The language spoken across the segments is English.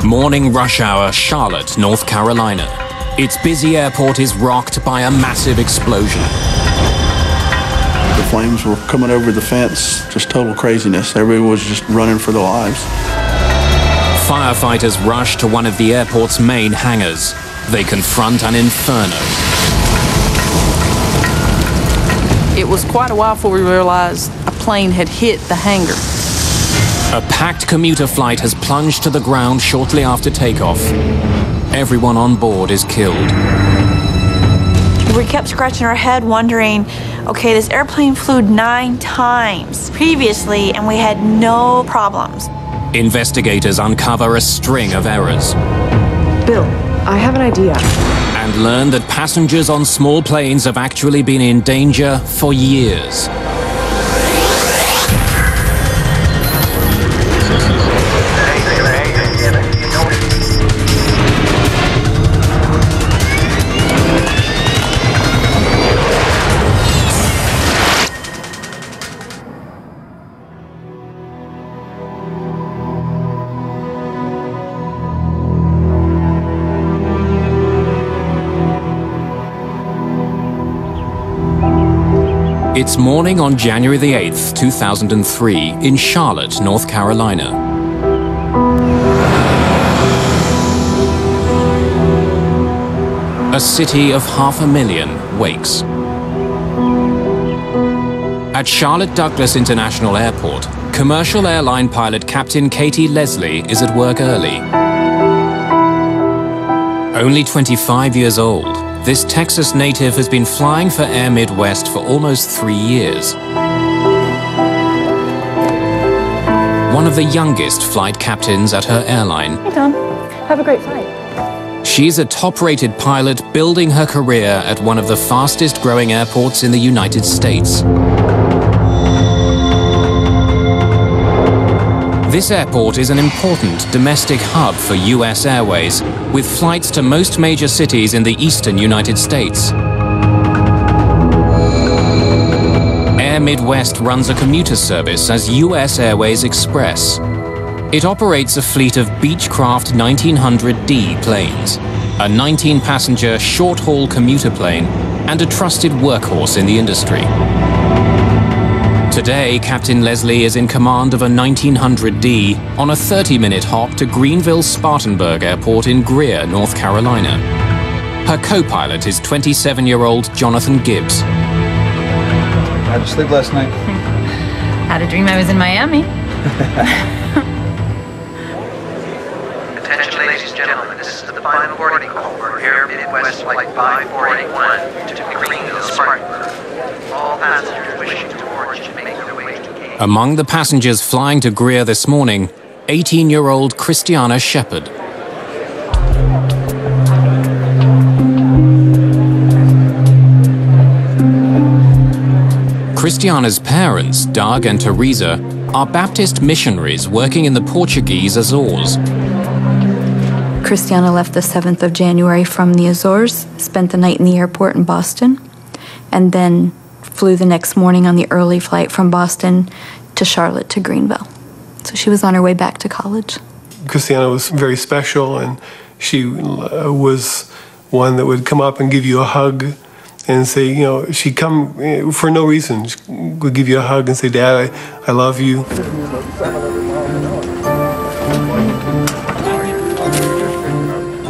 Morning rush hour, Charlotte, North Carolina. Its busy airport is rocked by a massive explosion. The flames were coming over the fence, just total craziness. Everybody was just running for their lives. Firefighters rush to one of the airport's main hangars. They confront an inferno. It was quite a while before we realized a plane had hit the hangar. A packed commuter flight has plunged to the ground shortly after takeoff. Everyone on board is killed. We kept scratching our head wondering, okay, this airplane flew 9 times previously and we had no problems. Investigators uncover a string of errors. Bill, I have an idea. And learn that passengers on small planes have actually been in danger for years. It's morning on January the 8th, 2003, in Charlotte, North Carolina. A city of 500,000 wakes. At Charlotte Douglas International Airport, commercial airline pilot Captain Katie Leslie is at work early. Only 25 years old, this Texas native has been flying for Air Midwest for almost 3 years. One of the youngest flight captains at her airline. Hey, Tom. Have a great flight. She's a top-rated pilot building her career at one of the fastest-growing airports in the United States. This airport is an important domestic hub for U.S. Airways, with flights to most major cities in the eastern United States. Air Midwest runs a commuter service as U.S. Airways Express. It operates a fleet of Beechcraft 1900D planes, a 19-passenger short-haul commuter plane, and a trusted workhorse in the industry. Today, Captain Leslie is in command of a 1900D on a 30-minute hop to Greenville-Spartanburg Airport in Greer, North Carolina. Her co-pilot is 27-year-old Jonathan Gibbs. How'd you sleep last night? Had a dream I was in Miami. Attention, ladies and gentlemen, this is the final boarding call for Air Midwest Flight 5481 to Greenville-Spartanburg. All passengers wishing to board should make their way to gate. Among the passengers flying to Greer this morning, 18-year-old Christiana Shepard. Christiana's parents, Doug and Teresa, are Baptist missionaries working in the Portuguese Azores. Christiana left the 7th of January from the Azores, spent the night in the airport in Boston, and then flew the next morning on the early flight from Boston to Charlotte to Greenville. So she was on her way back to college. Christiana was very special, and she was one that would come up and give you a hug and say, you know, she'd come for no reason. She would give you a hug and say, Dad, I love you.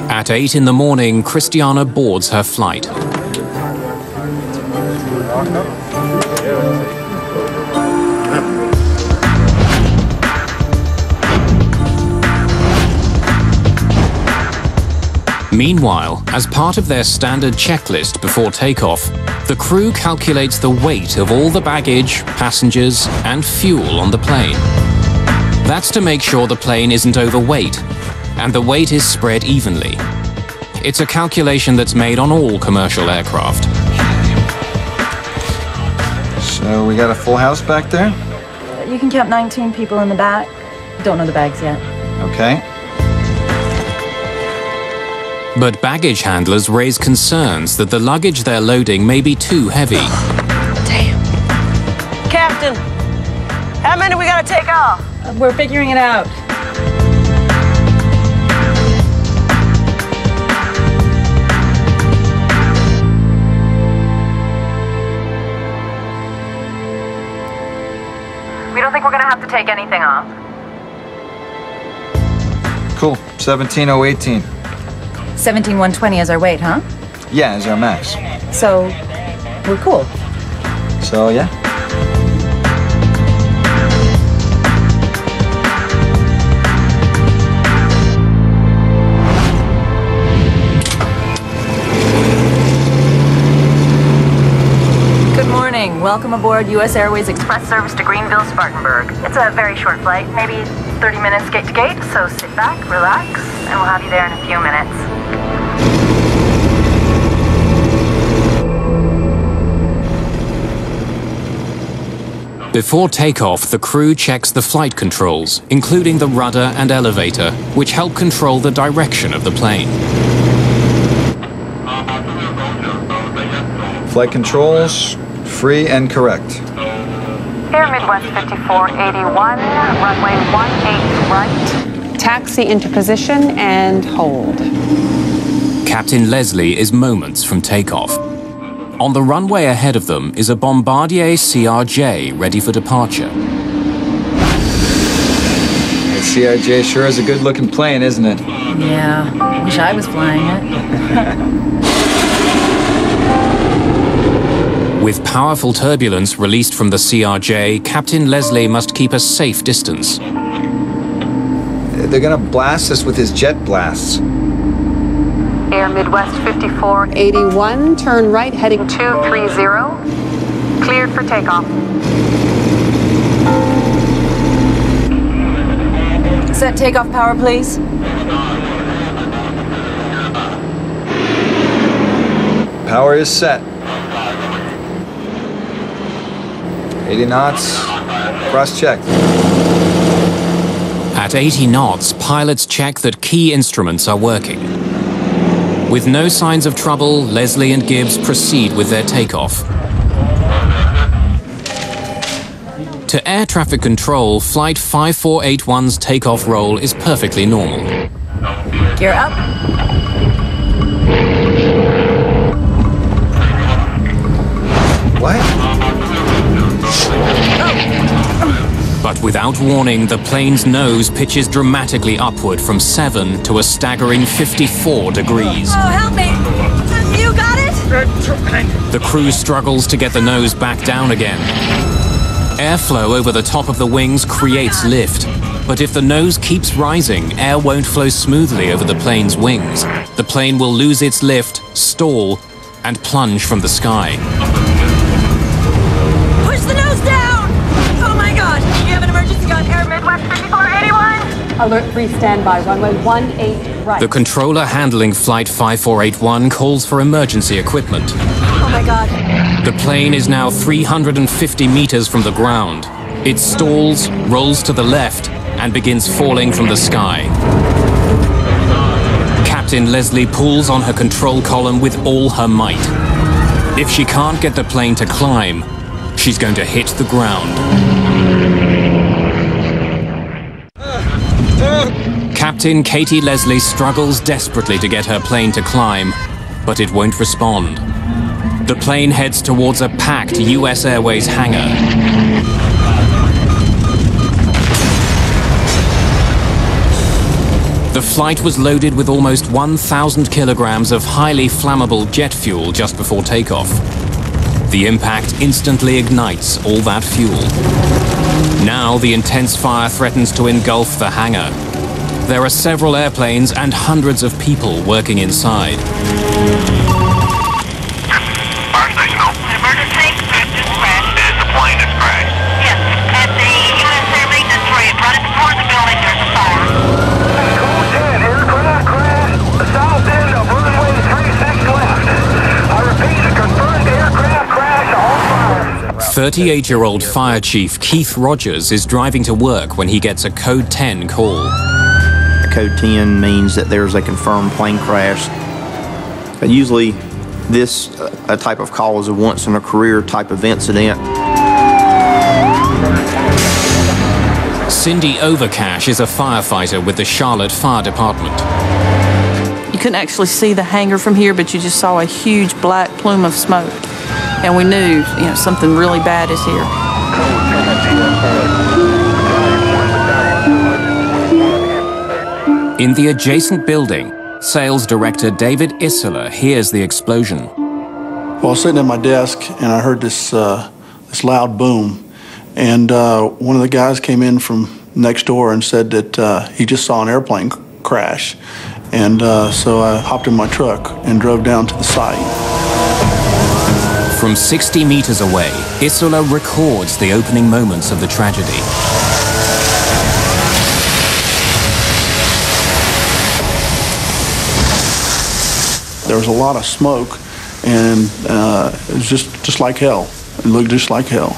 At 8 in the morning, Christiana boards her flight. Meanwhile, as part of their standard checklist before takeoff, the crew calculates the weight of all the baggage, passengers, and fuel on the plane. That's to make sure the plane isn't overweight, and the weight is spread evenly. It's a calculation that's made on all commercial aircraft. So we got a full house back there? You can count 19 people in the back. Don't know the bags yet. Okay. But baggage handlers raise concerns that the luggage they're loading may be too heavy. Damn. Captain, how many we gotta take off? We're figuring it out. take anything off. Cool. 17,018. 17,120 is our weight, huh? Yeah, is our max. So, we're cool. So, yeah. Good morning. Welcome aboard U.S. Airways Express service to Greenville, Spartanburg. It's a very short flight, maybe 30 minutes gate to gate, so sit back, relax, and we'll have you there in a few minutes. Before takeoff, the crew checks the flight controls, including the rudder and elevator, which help control the direction of the plane. Flight controls, free and correct. Air Midwest 5481, runway 18 right. Taxi into position and hold. Captain Leslie is moments from takeoff. On the runway ahead of them is a Bombardier CRJ ready for departure. The CRJ sure is a good-looking plane, isn't it? Yeah, wish I was flying it. With powerful turbulence released from the CRJ, Captain Leslie must keep a safe distance. They're gonna blast us with his jet blasts. Air Midwest 5481, turn right heading 230. Cleared for takeoff. Set takeoff power, please. Power is set. 80 knots, cross-check. At 80 knots, pilots check that key instruments are working. With no signs of trouble, Leslie and Gibbs proceed with their takeoff. To air traffic control, Flight 5481's takeoff roll is perfectly normal. Gear up. What? But without warning, the plane's nose pitches dramatically upward from 7 to a staggering 54 degrees. Oh, help me! You got it? The crew struggles to get the nose back down again. Airflow over the top of the wings creates lift. But if the nose keeps rising, air won't flow smoothly over the plane's wings. The plane will lose its lift, stall, and plunge from the sky. Push the nose down! Oh my god! You have an emergency on Air Midwest 5481? Alert 3 standby, runway 18 right. The controller handling Flight 5481 calls for emergency equipment. Oh my god. The plane is now 350 meters from the ground. It stalls, rolls to the left, and begins falling from the sky. Captain Leslie pulls on her control column with all her might. If she can't get the plane to climb, she's going to hit the ground. Captain Katie Leslie struggles desperately to get her plane to climb, but it won't respond. The plane heads towards a packed US Airways hangar. The flight was loaded with almost 1,000 kilograms of highly flammable jet fuel just before takeoff. The impact instantly ignites all that fuel. Now the intense fire threatens to engulf the hangar. There are several airplanes and hundreds of people working inside. Fire station, emergency, engine crash. It is the plane that's crashed. Yes, at the U.S. Air Maintenance ramp, right before the building, there's a fire. Code 10, aircraft crash, south end of runway 36 left. I repeat, a confirmed aircraft crash on fire. 38-year-old Fire Chief Keith Rogers is driving to work when he gets a Code 10 call. Code 10 means that there's a confirmed plane crash. Usually this type of call is a once-in-a-career type of incident. Cindy Overcash is a firefighter with the Charlotte Fire Department. You couldn't actually see the hangar from here, but you just saw a huge black plume of smoke. And we knew, something really bad is here. In the adjacent building, sales director David Isola hears the explosion. Well, I was sitting at my desk and I heard this loud boom, and one of the guys came in from next door and said that he just saw an airplane crash, and so I hopped in my truck and drove down to the site. From 60 meters away, Isola records the opening moments of the tragedy. There was a lot of smoke, and it was just like hell. It looked just like hell.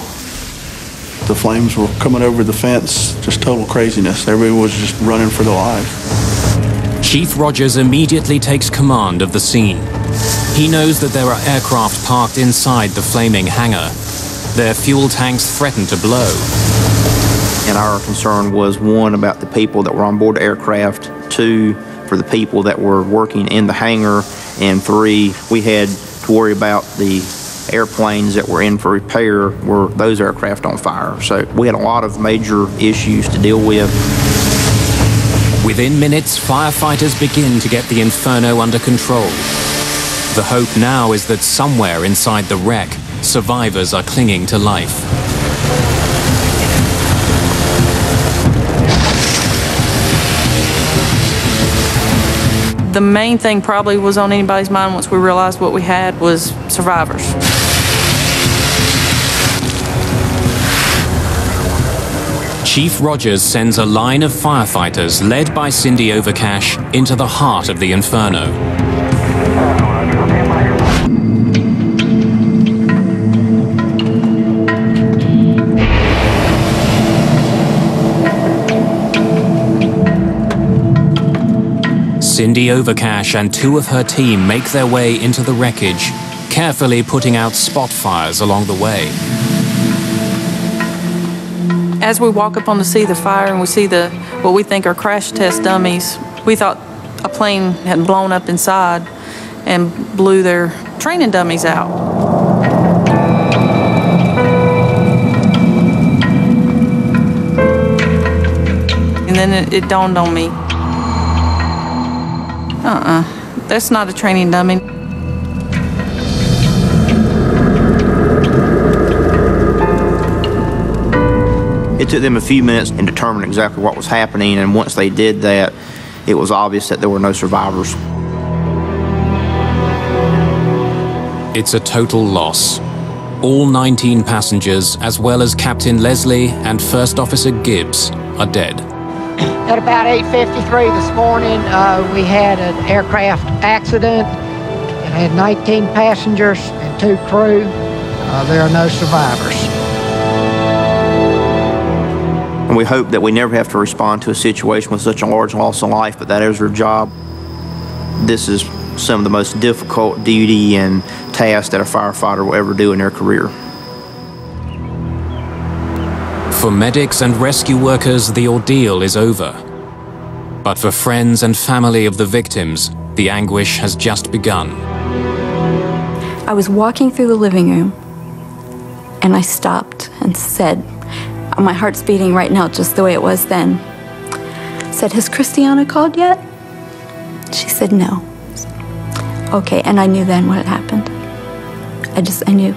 The flames were coming over the fence, just total craziness. Everybody was just running for their lives. Chief Rogers immediately takes command of the scene. He knows that there are aircraft parked inside the flaming hangar. Their fuel tanks threaten to blow. And our concern was, one, about the people that were on board the aircraft, two, for the people that were working in the hangar, and three, we had to worry about the airplanes that were in for repair. Were those aircraft on fire? So we had a lot of major issues to deal with. Within minutes, firefighters begin to get the inferno under control. The hope now is that somewhere inside the wreck, survivors are clinging to life. The main thing probably was on anybody's mind once we realized what we had was survivors. Chief Rogers sends a line of firefighters led by Cindy Overcash into the heart of the inferno. Cindy Overcash and two of her team make their way into the wreckage, carefully putting out spot fires along the way. As we walk up on to see the fire and we see what we think are crash test dummies, we thought a plane had blown up inside and blew their training dummies out. And then it dawned on me, that's not a training dummy. It took them a few minutes to determine exactly what was happening, and once they did that, it was obvious that there were no survivors. It's a total loss. All 19 passengers, as well as Captain Leslie and First Officer Gibbs, are dead. At about 8:53 this morning, we had an aircraft accident. It had 19 passengers and 2 crew. There are no survivors. And we hope that we never have to respond to a situation with such a large loss of life, but that is our job. This is some of the most difficult duty and task that a firefighter will ever do in their career. For medics and rescue workers, the ordeal is over. But for friends and family of the victims, the anguish has just begun. I was walking through the living room, and I stopped and said, my heart's beating right now just the way it was then, said, "Has Christiana called yet?" She said, "No." Okay, and I knew then what had happened. I knew.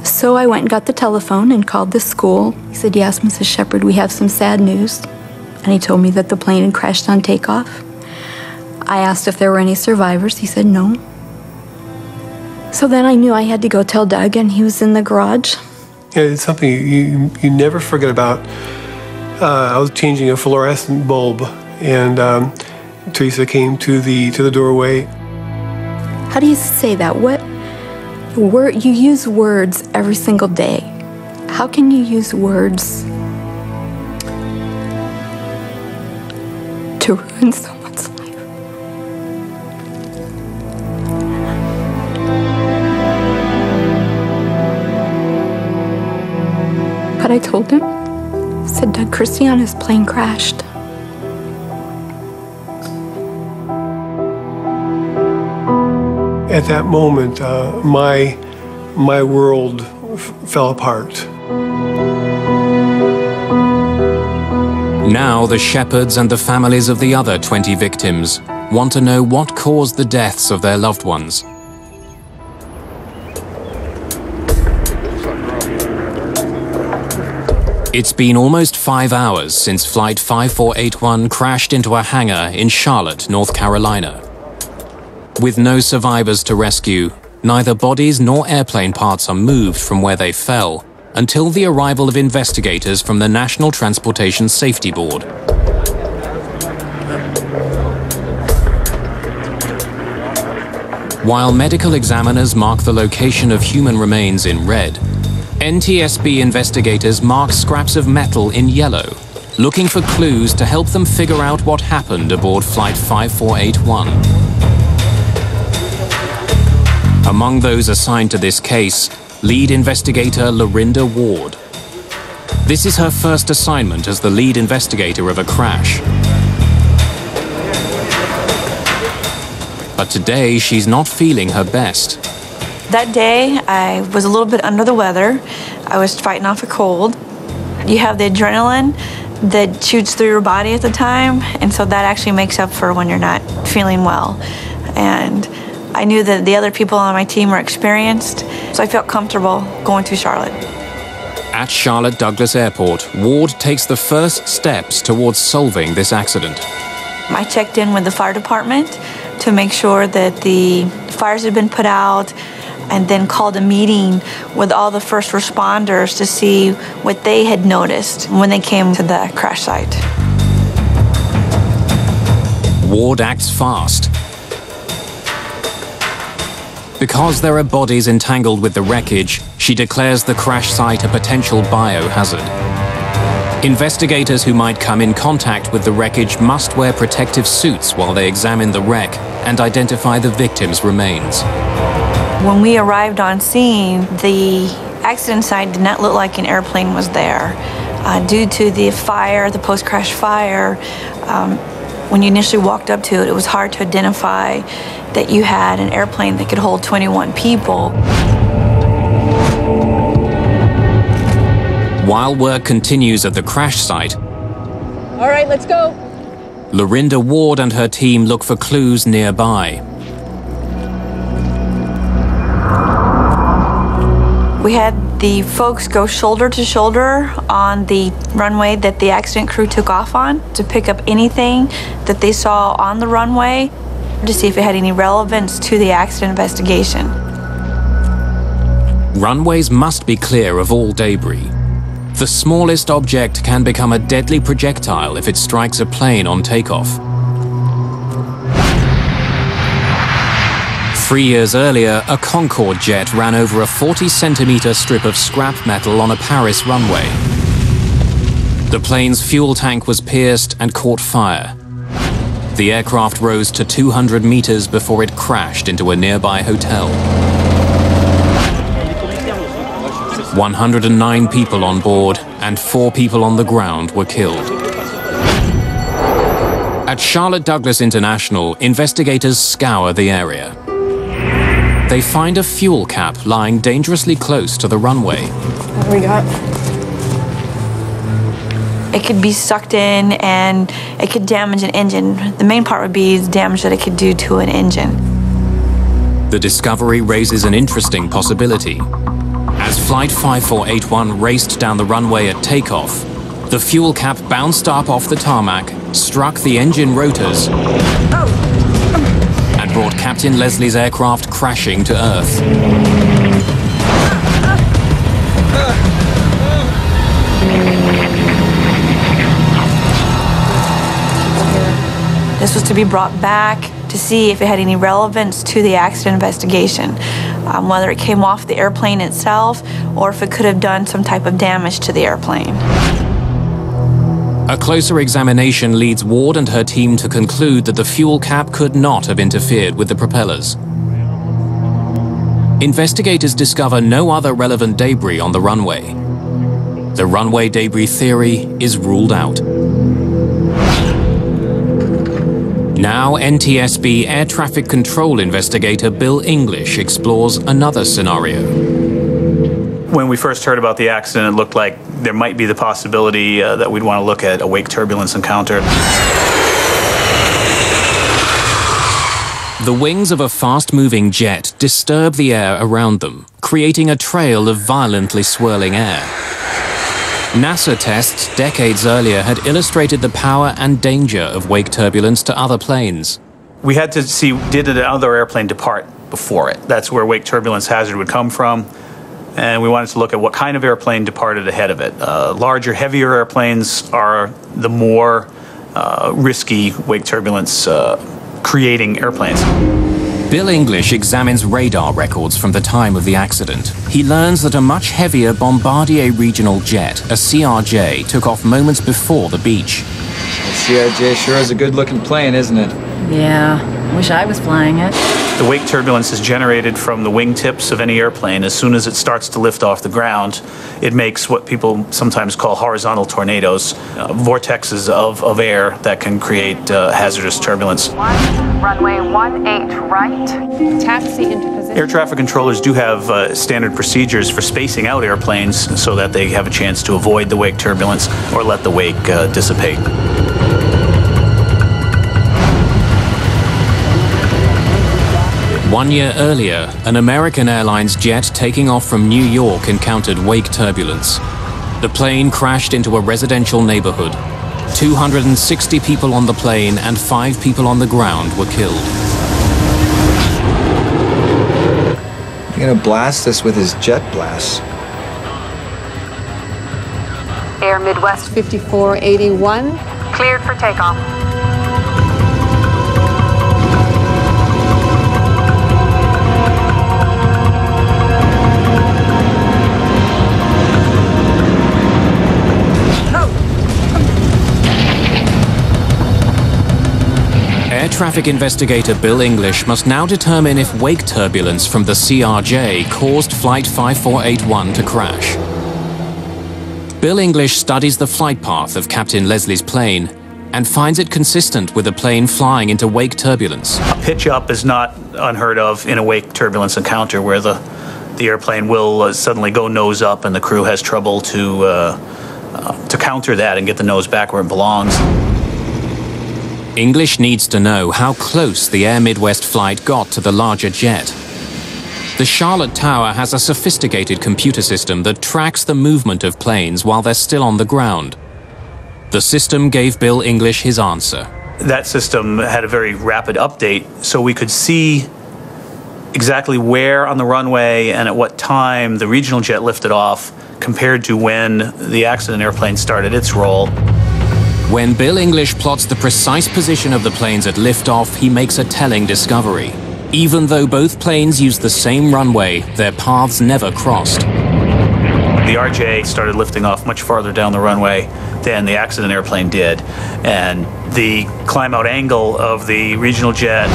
So I went and got the telephone and called the school. He said, "Yes, Mrs. Shepard, we have some sad news." And he told me that the plane had crashed on takeoff. I asked if there were any survivors. He said no. So then I knew I had to go tell Doug, and he was in the garage. Yeah, it's something you never forget about. I was changing a fluorescent bulb, and Teresa came to the doorway. How do you say that? You use words every single day. How can you use words to ruin someone's life? But I told him, I said, "Doug, Christiana's plane crashed." At that moment, my world fell apart. Now the shepherds and the families of the other 20 victims want to know what caused the deaths of their loved ones. It's been almost 5 hours since Flight 5481 crashed into a hangar in Charlotte, North Carolina. With no survivors to rescue, neither bodies nor airplane parts are moved from where they fell until the arrival of investigators from the National Transportation Safety Board. While medical examiners mark the location of human remains in red, NTSB investigators mark scraps of metal in yellow, looking for clues to help them figure out what happened aboard Flight 5481. Among those assigned to this case, lead investigator Lorinda Ward. This is her first assignment as the lead investigator of a crash. But today, she's not feeling her best. That day, I was a little bit under the weather. I was fighting off a cold. You have the adrenaline that shoots through your body at the time, and so that actually makes up for when you're not feeling well. And I knew that the other people on my team were experienced, so I felt comfortable going to Charlotte. At Charlotte Douglas Airport, Ward takes the first steps towards solving this accident. I checked in with the fire department to make sure that the fires had been put out, and then called a meeting with all the first responders to see what they had noticed when they came to the crash site. Ward acts fast. Because there are bodies entangled with the wreckage, she declares the crash site a potential biohazard. Investigators who might come in contact with the wreckage must wear protective suits while they examine the wreck and identify the victims' remains. When we arrived on scene, the accident site did not look like an airplane was there. Due to the fire, the post-crash fire, when you initially walked up to it, it was hard to identify that you had an airplane that could hold 21 people. While work continues at the crash site, All right, let's go. Lorinda Ward and her team look for clues nearby. We had the folks go shoulder to shoulder on the runway that the accident crew took off on to pick up anything that they saw on the runway to see if it had any relevance to the accident investigation. Runways must be clear of all debris. The smallest object can become a deadly projectile if it strikes a plane on takeoff. 3 years earlier, a Concorde jet ran over a 40-centimeter strip of scrap metal on a Paris runway. The plane's fuel tank was pierced and caught fire. The aircraft rose to 200 meters before it crashed into a nearby hotel. 109 people on board and 4 people on the ground were killed. At Charlotte Douglas International, investigators scour the area. They find a fuel cap lying dangerously close to the runway. What do we got? It could be sucked in and it could damage an engine. The main part would be the damage that it could do to an engine. The discovery raises an interesting possibility. As Flight 5481 raced down the runway at takeoff, the fuel cap bounced up off the tarmac, struck the engine rotors, and brought Captain Leslie's aircraft crashing to Earth. This was to be brought back to see if it had any relevance to the accident investigation, whether it came off the airplane itself or if it could have done some type of damage to the airplane. A closer examination leads Ward and her team to conclude that the fuel cap could not have interfered with the propellers. Investigators discover no other relevant debris on the runway. The runway debris theory is ruled out. Now NTSB Air Traffic Control investigator Bill English explores another scenario. When we first heard about the accident, it looked like there might be the possibility that we'd want to look at a wake turbulence encounter. The wings of a fast-moving jet disturb the air around them, creating a trail of violently swirling air. NASA tests decades earlier had illustrated the power and danger of wake turbulence to other planes. We had to see, did another airplane depart before it? That's where wake turbulence hazard would come from. And we wanted to look at what kind of airplane departed ahead of it. Larger, heavier airplanes are the more risky wake turbulence creating airplanes. Bill English examines radar records from the time of the accident. He learns that a much heavier Bombardier regional jet, a CRJ, took off moments before the beach. The CRJ sure is a good-looking plane, isn't it? Yeah, wish I was flying it. The wake turbulence is generated from the wingtips of any airplane. As soon as it starts to lift off the ground, it makes what people sometimes call horizontal tornadoes, vortexes of air that can create hazardous turbulence. Runway 18 right. Taxi into position. Air traffic controllers do have standard procedures for spacing out airplanes so that they have a chance to avoid the wake turbulence or let the wake dissipate. 1 year earlier, an American Airlines jet taking off from New York encountered wake turbulence. The plane crashed into a residential neighborhood. 260 people on the plane and 5 people on the ground were killed. You're gonna blast us with his jet blast. Air Midwest 5481. cleared for takeoff. Air traffic investigator Bill English must now determine if wake turbulence from the CRJ caused Flight 5481 to crash. Bill English studies the flight path of Captain Leslie's plane and finds it consistent with a plane flying into wake turbulence. A pitch up is not unheard of in a wake turbulence encounter where the airplane will suddenly go nose up and the crew has trouble to counter that and get the nose back where it belongs. English needs to know how close the Air Midwest flight got to the larger jet. The Charlotte Tower has a sophisticated computer system that tracks the movement of planes while they're still on the ground. The system gave Bill English his answer. That system had a very rapid update, so we could see exactly where on the runway and at what time the regional jet lifted off compared to when the accident airplane started its roll. When Bill English plots the precise position of the planes at liftoff, he makes a telling discovery. Even though both planes used the same runway, their paths never crossed. The RJ started lifting off much farther down the runway than the accident airplane did, and the climb-out angle of the regional jet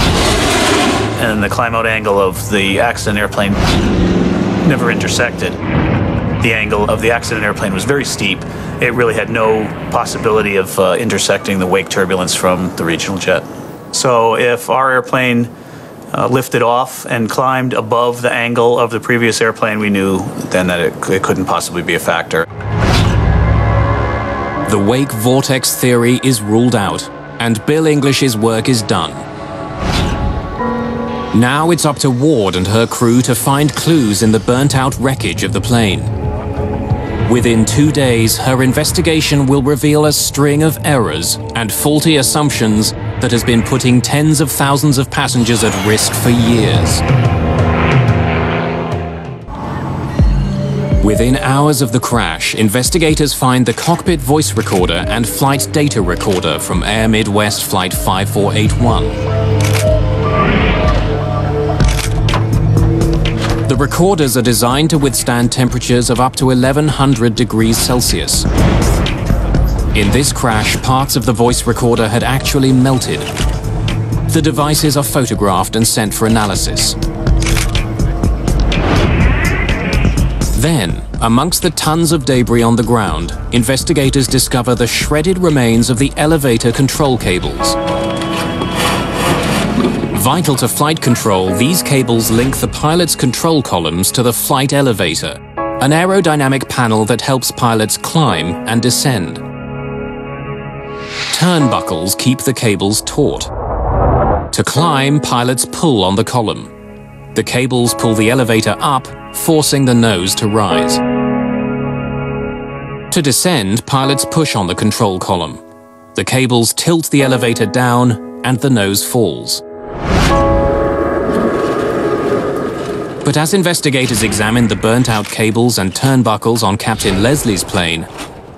and the climb-out angle of the accident airplane never intersected. The angle of the accident airplane was very steep. It really had no possibility of intersecting the wake turbulence from the regional jet. So if our airplane lifted off and climbed above the angle of the previous airplane, we knew then that it couldn't possibly be a factor. The wake vortex theory is ruled out, and Bill English's work is done. Now it's up to Ward and her crew to find clues in the burnt-out wreckage of the plane. Within 2 days, her investigation will reveal a string of errors and faulty assumptions that has been putting tens of thousands of passengers at risk for years. Within hours of the crash, investigators find the cockpit voice recorder and flight data recorder from Air Midwest Flight 5481. The recorders are designed to withstand temperatures of up to 1100 degrees Celsius. In this crash, parts of the voice recorder had actually melted. The devices are photographed and sent for analysis. Then, amongst the tons of debris on the ground, investigators discover the shredded remains of the elevator control cables. Vital to flight control, these cables link the pilot's control columns to the flight elevator, an aerodynamic panel that helps pilots climb and descend. Turnbuckles keep the cables taut. To climb, pilots pull on the column. The cables pull the elevator up, forcing the nose to rise. To descend, pilots push on the control column. The cables tilt the elevator down, and the nose falls. But as investigators examined the burnt-out cables and turnbuckles on Captain Leslie's plane,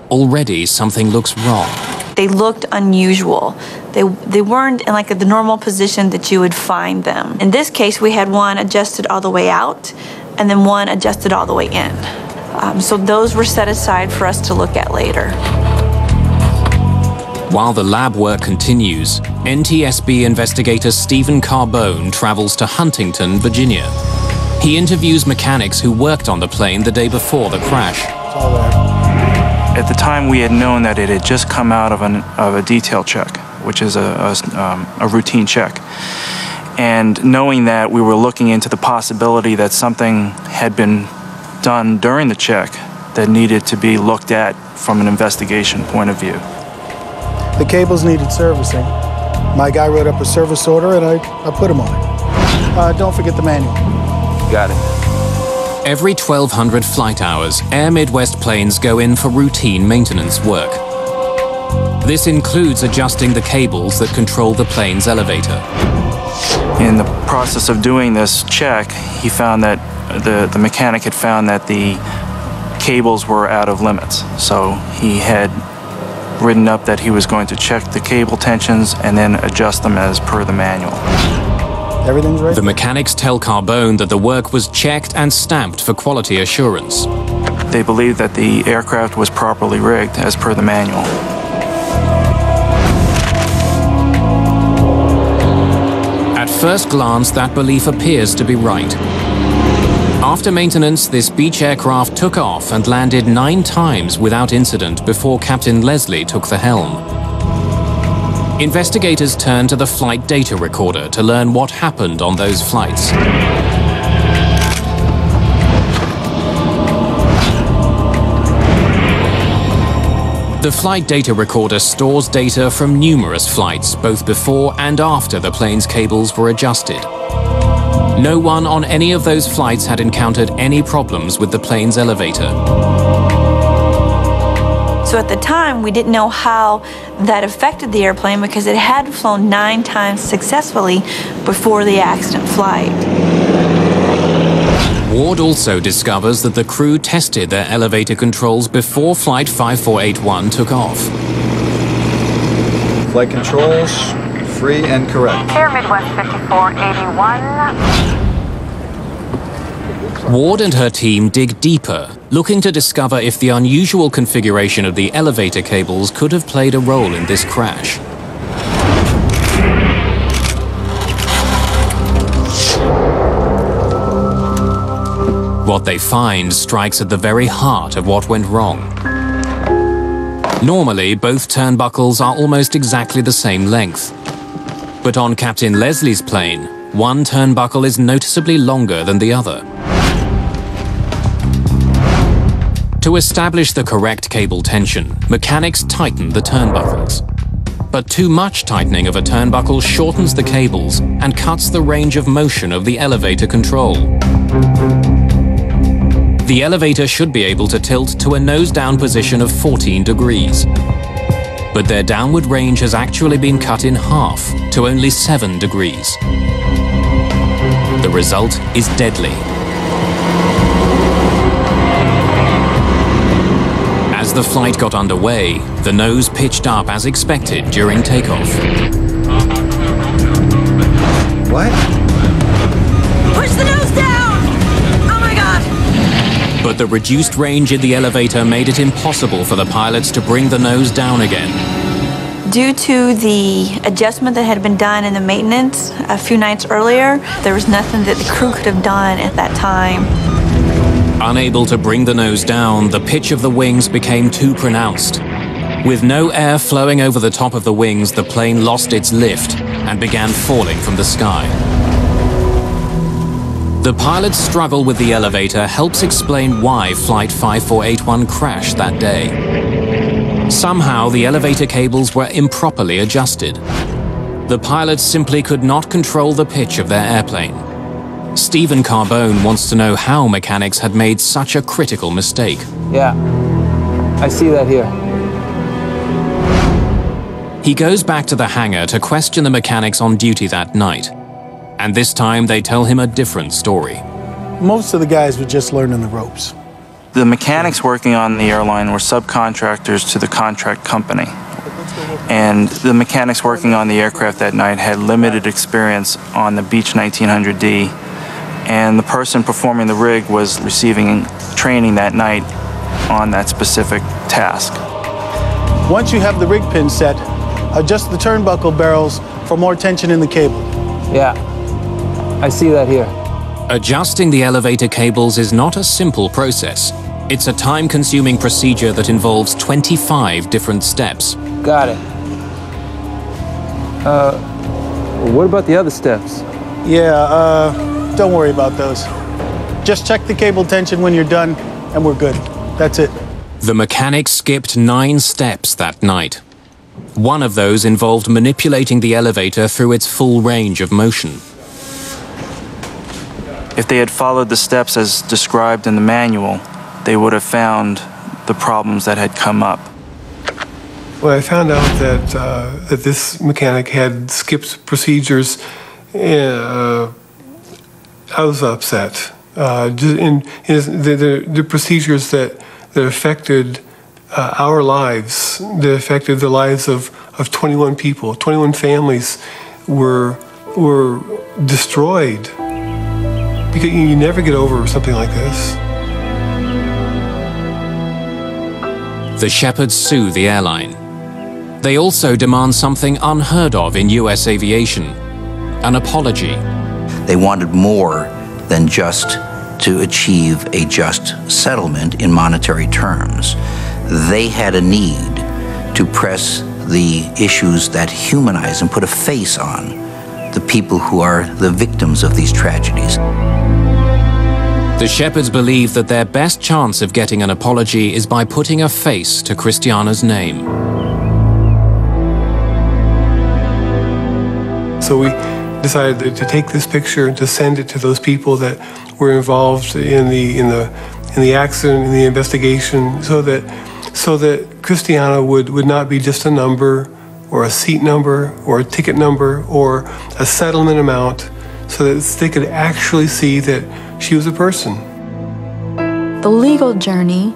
already something looks wrong. They looked unusual. They weren't in like the normal position that you would find them. In this case, we had one adjusted all the way out and then one adjusted all the way in. So those were set aside for us to look at later. While the lab work continues, NTSB investigator Stephen Carbone travels to Huntington, Virginia. He interviews mechanics who worked on the plane the day before the crash. At the time, we had known that it had just come out of a detail check, which is a routine check. And knowing that, we were looking into the possibility that something had been done during the check that needed to be looked at from an investigation point of view. The cables needed servicing. My guy wrote up a service order and I put him on it. Don't forget the manual. Got it. Every 1,200 flight hours, Air Midwest planes go in for routine maintenance work. This includes adjusting the cables that control the plane's elevator. In the process of doing this check, he found that the mechanic had found that the cables were out of limits. So he had written up that he was going to check the cable tensions and then adjust them as per the manual. Everything's right. The mechanics tell Carbone that the work was checked and stamped for quality assurance. They believed that the aircraft was properly rigged as per the manual. At first glance, that belief appears to be right. After maintenance, this Beech aircraft took off and landed 9 times without incident before Captain Leslie took the helm. Investigators turned to the flight data recorder to learn what happened on those flights. The flight data recorder stores data from numerous flights, both before and after the plane's cables were adjusted. No one on any of those flights had encountered any problems with the plane's elevator. So at the time, we didn't know how that affected the airplane because it had flown 9 times successfully before the accident flight. Ward also discovers that the crew tested their elevator controls before Flight 5481 took off. Flight controls, free and correct. Air Midwest 5481. Ward and her team dig deeper, looking to discover if the unusual configuration of the elevator cables could have played a role in this crash. What they find strikes at the very heart of what went wrong. Normally, both turnbuckles are almost exactly the same length. But on Captain Leslie's plane, one turnbuckle is noticeably longer than the other. To establish the correct cable tension, mechanics tighten the turnbuckles. But too much tightening of a turnbuckle shortens the cables and cuts the range of motion of the elevator control. The elevator should be able to tilt to a nose-down position of 14 degrees. But their downward range has actually been cut in half to only 7 degrees. The result is deadly. As the flight got underway, the nose pitched up as expected during takeoff. What? Push the nose down! Oh my God! But the reduced range in the elevator made it impossible for the pilots to bring the nose down again. Due to the adjustment that had been done in the maintenance a few nights earlier, there was nothing that the crew could have done at that time. Unable to bring the nose down, the pitch of the wings became too pronounced. With no air flowing over the top of the wings, the plane lost its lift and began falling from the sky. The pilot's struggle with the elevator helps explain why Flight 5481 crashed that day. Somehow, the elevator cables were improperly adjusted. The pilots simply could not control the pitch of their airplane. Stephen Carbone wants to know how mechanics had made such a critical mistake. Yeah, I see that here. He goes back to the hangar to question the mechanics on duty that night. And this time they tell him a different story. Most of the guys were just learning the ropes. The mechanics working on the airline were subcontractors to the contract company. And the mechanics working on the aircraft that night had limited experience on the Beech 1900D. And the person performing the rig was receiving training that night on that specific task. Once you have the rig pin set, adjust the turnbuckle barrels for more tension in the cable. Yeah, I see that here. Adjusting the elevator cables is not a simple process. It's a time-consuming procedure that involves 25 different steps. Got it. What about the other steps? Yeah, don't worry about those. Just check the cable tension when you're done, and we're good. That's it. The mechanic skipped 9 steps that night. One of those involved manipulating the elevator through its full range of motion. If they had followed the steps as described in the manual, they would have found the problems that had come up. Well, I found out that this mechanic had skipped procedures. I was upset. The procedures that affected our lives, that affected the lives of 21 people, 21 families were destroyed. Because you never get over something like this. The Shepherds sue the airline. They also demand something unheard of in US aviation: an apology. They wanted more than just to achieve a just settlement in monetary terms. They had a need to press the issues that humanize and put a face on the people who are the victims of these tragedies. The Shepherds believe that their best chance of getting an apology is by putting a face to Christiana's name. So we decided to take this picture and to send it to those people that were involved in the accident, in the investigation, so that Christiana would not be just a number, or a seat number, or a ticket number, or a settlement amount, so that they could actually see that she was a person. The legal journey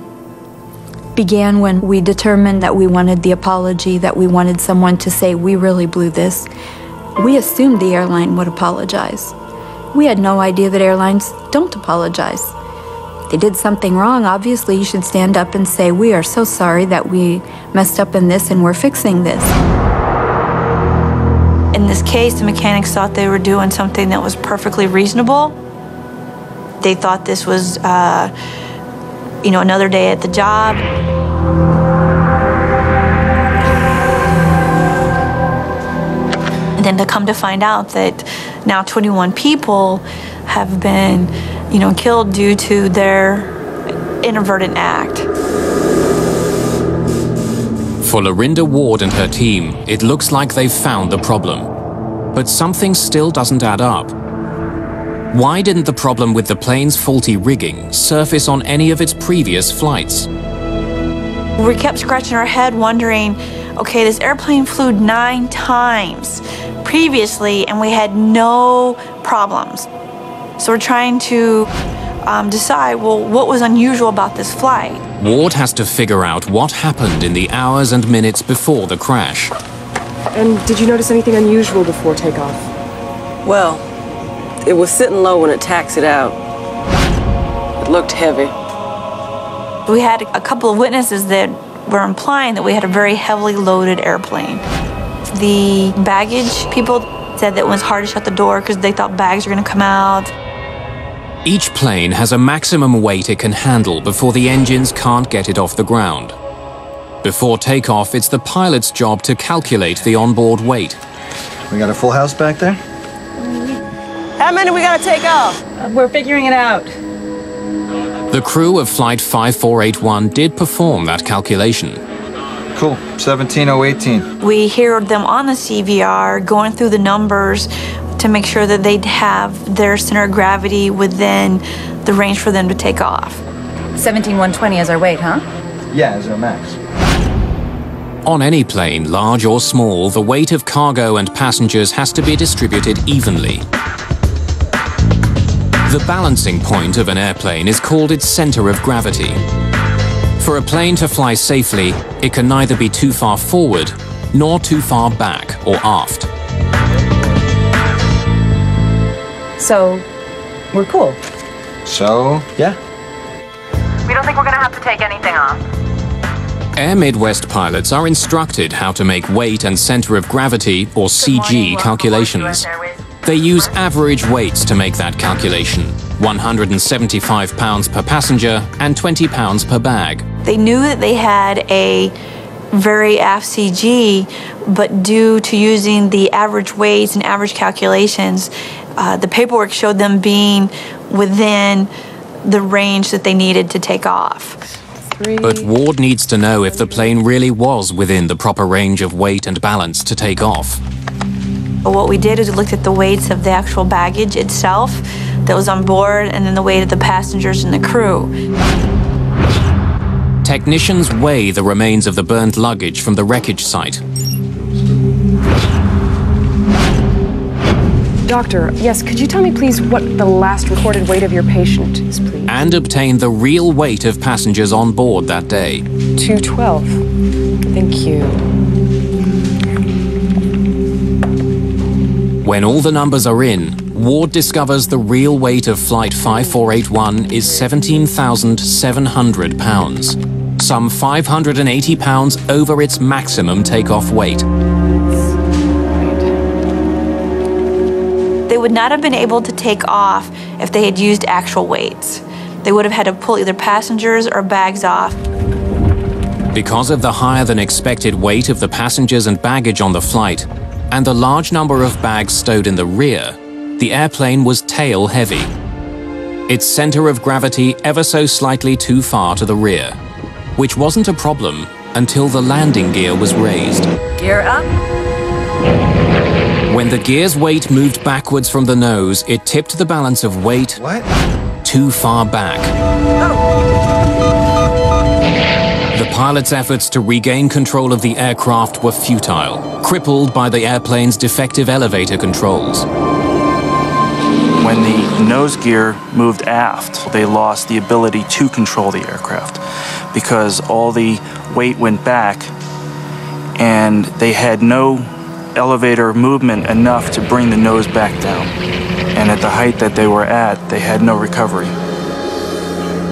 began when we determined that we wanted the apology, that we wanted someone to say, we really blew this. We assumed the airline would apologize. We had no idea that airlines don't apologize. If they did something wrong, obviously you should stand up and say, we are so sorry that we messed up in this and we're fixing this. In this case, the mechanics thought they were doing something that was perfectly reasonable. They thought this was, another day at the job. And then to come to find out that now 21 people have been, killed due to their inadvertent act. For Lorinda Ward and her team, it looks like they've found the problem. But something still doesn't add up. Why didn't the problem with the plane's faulty rigging surface on any of its previous flights? We kept scratching our head wondering, okay, this airplane flew 9 times previously and we had no problems. So we're trying to decide, well, what was unusual about this flight? Ward has to figure out what happened in the hours and minutes before the crash. And did you notice anything unusual before takeoff? Well, it was sitting low when it taxied out. It looked heavy. We had a couple of witnesses that were implying that we had a very heavily loaded airplane. The baggage people said that it was hard to shut the door because they thought bags were going to come out. Each plane has a maximum weight it can handle before the engines can't get it off the ground. Before takeoff, it's the pilot's job to calculate the onboard weight. We got a full house back there? How many we gotta take off? We're figuring it out. The crew of Flight 5481 did perform that calculation. Cool, 17,018. We hear them on the CVR going through the numbers to make sure that they'd have their center of gravity within the range for them to take off. 17,120 is our weight, huh? Yeah, as our max. On any plane, large or small, the weight of cargo and passengers has to be distributed evenly. The balancing point of an airplane is called its center of gravity. For a plane to fly safely, it can neither be too far forward nor too far back or aft. So, we're cool. So, yeah. We don't think we're gonna have to take anything off. Air Midwest pilots are instructed how to make weight and center of gravity, or CG, calculations. They use average weights to make that calculation, 175 pounds per passenger and 20 pounds per bag. They knew that they had a very aft CG, but due to using the average weights and average calculations, the paperwork showed them being within the range that they needed to take off. But Ward needs to know if the plane really was within the proper range of weight and balance to take off. What we did is we looked at the weights of the actual baggage itself that was on board, and then the weight of the passengers and the crew. Technicians weigh the remains of the burnt luggage from the wreckage site. Doctor, yes, could you tell me please what the last recorded weight of your patient is, please? And obtain the real weight of passengers on board that day. 212. Thank you. When all the numbers are in, Ward discovers the real weight of Flight 5481 is 17,700 pounds, some 580 pounds over its maximum takeoff weight. They would not have been able to take off if they had used actual weights. They would have had to pull either passengers or bags off. Because of the higher than expected weight of the passengers and baggage on the flight, and the large number of bags stowed in the rear, the airplane was tail heavy. Its center of gravity ever so slightly too far to the rear, which wasn't a problem until the landing gear was raised. Gear up. When the gear's weight moved backwards from the nose, it tipped the balance of weight too far back. The pilot's efforts to regain control of the aircraft were futile, crippled by the airplane's defective elevator controls. When the nose gear moved aft, they lost the ability to control the aircraft because all the weight went back and they had no elevator movement enough to bring the nose back down. And at the height that they were at, they had no recovery.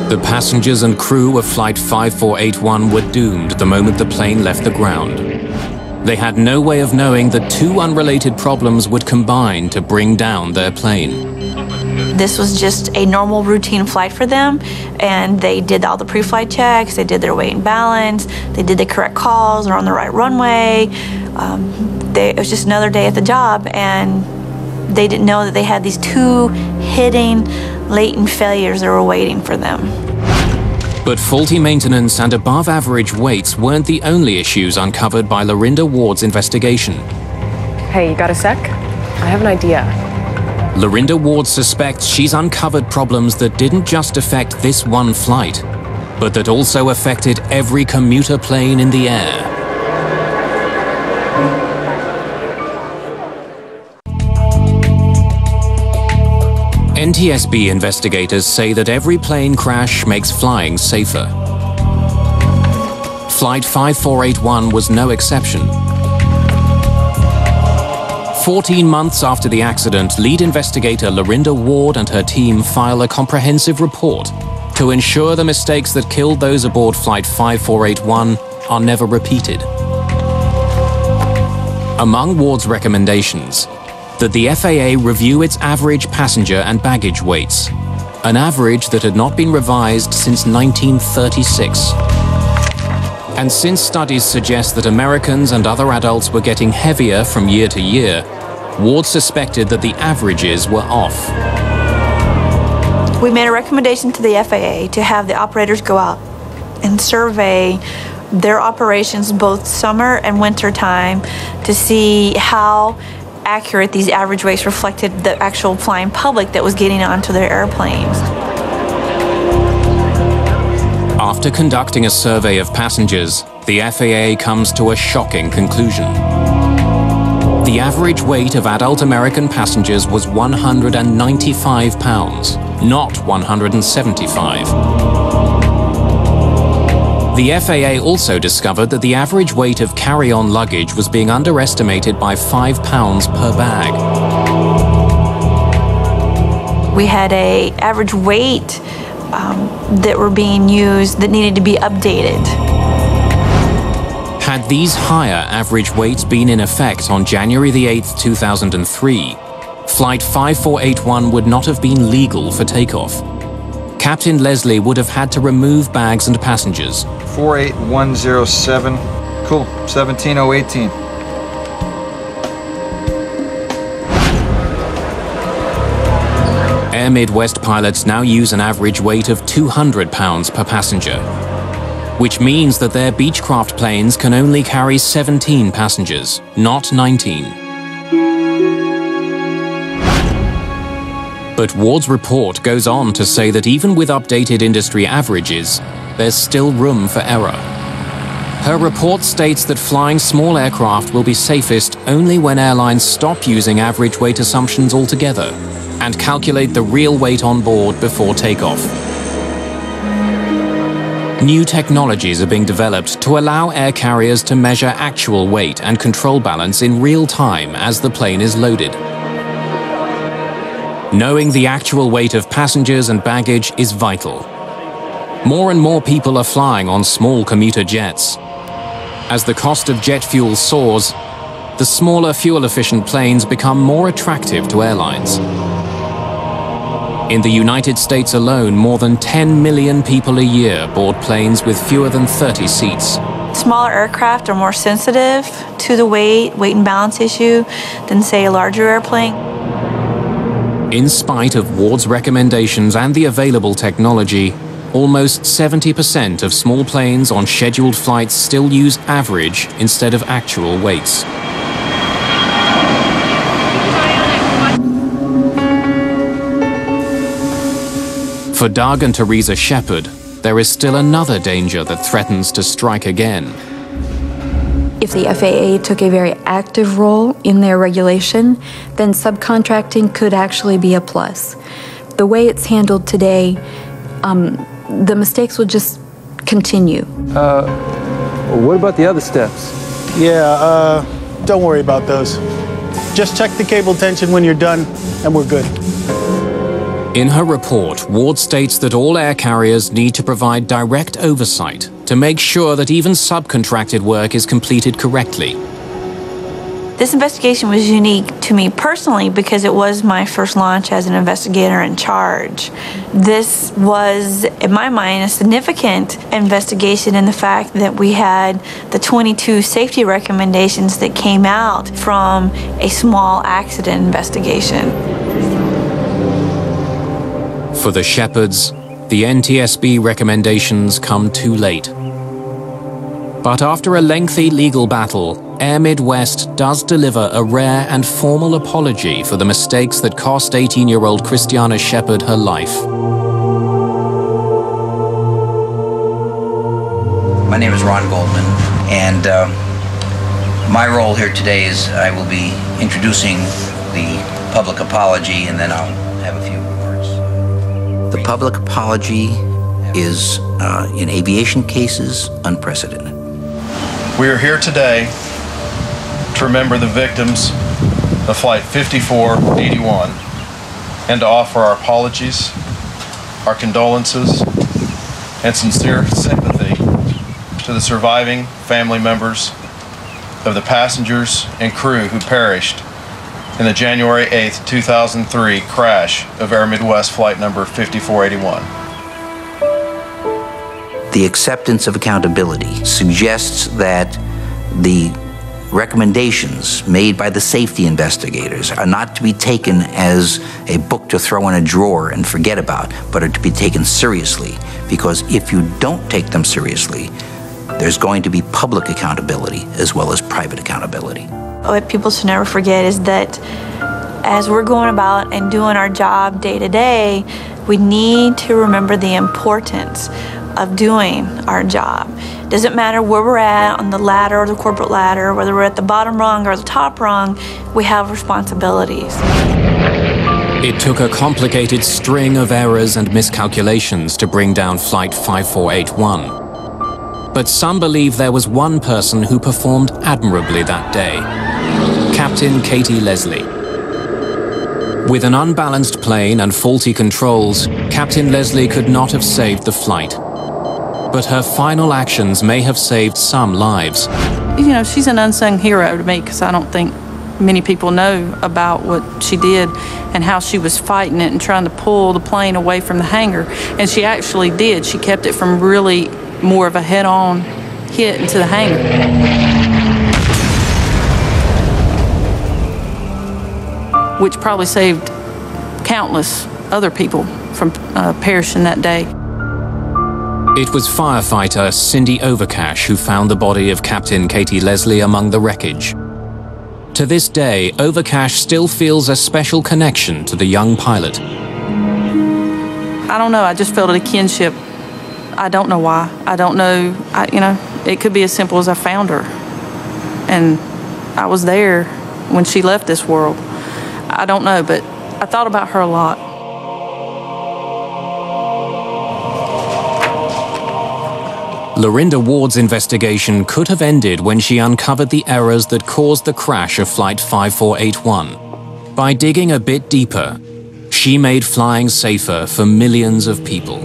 The passengers and crew of Flight 5481 were doomed the moment the plane left the ground. They had no way of knowing that two unrelated problems would combine to bring down their plane. This was just a normal routine flight for them, and they did all the pre-flight checks, they did their weight and balance, they did the correct calls, they're on the right runway. It was just another day at the job, and they didn't know that they had these two hidden latent failures that were waiting for them. But faulty maintenance and above average weights weren't the only issues uncovered by Lorinda Ward's investigation. Hey, you got a sec? I have an idea. Lorinda Ward suspects she's uncovered problems that didn't just affect this one flight, but that also affected every commuter plane in the air. NTSB investigators say that every plane crash makes flying safer. Flight 5481 was no exception. 14 months after the accident, lead investigator Lorinda Ward and her team file a comprehensive report to ensure the mistakes that killed those aboard Flight 5481 are never repeated. Among Ward's recommendations, that the FAA review its average passenger and baggage weights, an average that had not been revised since 1936. And since studies suggest that Americans and other adults were getting heavier from year to year, Ward suspected that the averages were off. We made a recommendation to the FAA to have the operators go out and survey their operations both summer and winter time to see how accurate these average weights reflected the actual flying public that was getting onto their airplanes. After conducting a survey of passengers, the FAA comes to a shocking conclusion. The average weight of adult American passengers was 195 pounds, not 175. The FAA also discovered that the average weight of carry-on luggage was being underestimated by 5 pounds per bag. We had an average weight that were being used that needed to be updated. Had these higher average weights been in effect on January the 8th, 2003, Flight 5481 would not have been legal for takeoff. Captain Leslie would have had to remove bags and passengers. 48107, cool, 17018. Air Midwest pilots now use an average weight of 200 pounds per passenger, which means that their Beechcraft planes can only carry 17 passengers, not 19. But Ward's report goes on to say that even with updated industry averages, there's still room for error. Her report states that flying small aircraft will be safest only when airlines stop using average weight assumptions altogether and calculate the real weight on board before takeoff. New technologies are being developed to allow air carriers to measure actual weight and control balance in real time as the plane is loaded. Knowing the actual weight of passengers and baggage is vital. More and more people are flying on small commuter jets. As the cost of jet fuel soars, the smaller fuel-efficient planes become more attractive to airlines. In the United States alone, more than 10 million people a year board planes with fewer than 30 seats. Smaller aircraft are more sensitive to the weight and balance issue than, say, a larger airplane. In spite of Ward's recommendations and the available technology, almost 70% of small planes on scheduled flights still use average instead of actual weights. For Doug and Teresa Shepard, there is still another danger that threatens to strike again. If the FAA took a very active role in their regulation, then subcontracting could actually be a plus. The way it's handled today, the mistakes will just continue. What about the other steps? Yeah, don't worry about those. Just check the cable tension when you're done, and we're good. In her report, Ward states that all air carriers need to provide direct oversight to make sure that even subcontracted work is completed correctly. This investigation was unique to me personally because it was my first launch as an investigator in charge. This was, in my mind, a significant investigation in the fact that we had the 22 safety recommendations that came out from a small accident investigation. For the Shepards, the NTSB recommendations come too late. But after a lengthy legal battle, Air Midwest does deliver a rare and formal apology for the mistakes that cost 18-year-old Christiana Shepard her life. My name is Ron Goldman, and my role here today is I will be introducing the public apology, and then I'll have a few words. The public apology is, in aviation cases, unprecedented. We are here today to remember the victims of Flight 5481 and to offer our apologies, our condolences, and sincere sympathy to the surviving family members of the passengers and crew who perished in the January 8th, 2003 crash of Air Midwest flight number 5481. The acceptance of accountability suggests that the recommendations made by the safety investigators are not to be taken as a book to throw in a drawer and forget about, but are to be taken seriously. Because if you don't take them seriously, there's going to be public accountability as well as private accountability. What people should never forget is that as we're going about and doing our job day to day, we need to remember the importance of doing our job. Doesn't matter where we're at on the ladder or the corporate ladder, whether we're at the bottom rung or the top rung, we have responsibilities. It took a complicated string of errors and miscalculations to bring down Flight 5481. But some believe there was one person who performed admirably that day: Captain Katie Leslie. With an unbalanced plane and faulty controls, Captain Leslie could not have saved the flight. But her final actions may have saved some lives. You know, she's an unsung hero to me because I don't think many people know about what she did and how she was fighting it and trying to pull the plane away from the hangar. And she actually did. She kept it from really more of a head-on hit into the hangar. Which probably saved countless other people from perishing that day. It was firefighter Cindy Overcash who found the body of Captain Katie Leslie among the wreckage. To this day, Overcash still feels a special connection to the young pilot. I don't know, I just felt a kinship. I don't know why. I don't know, you know, it could be as simple as I found her. And I was there when she left this world. I don't know, but I thought about her a lot. Lorinda Ward's investigation could have ended when she uncovered the errors that caused the crash of Flight 5481. By digging a bit deeper, she made flying safer for millions of people.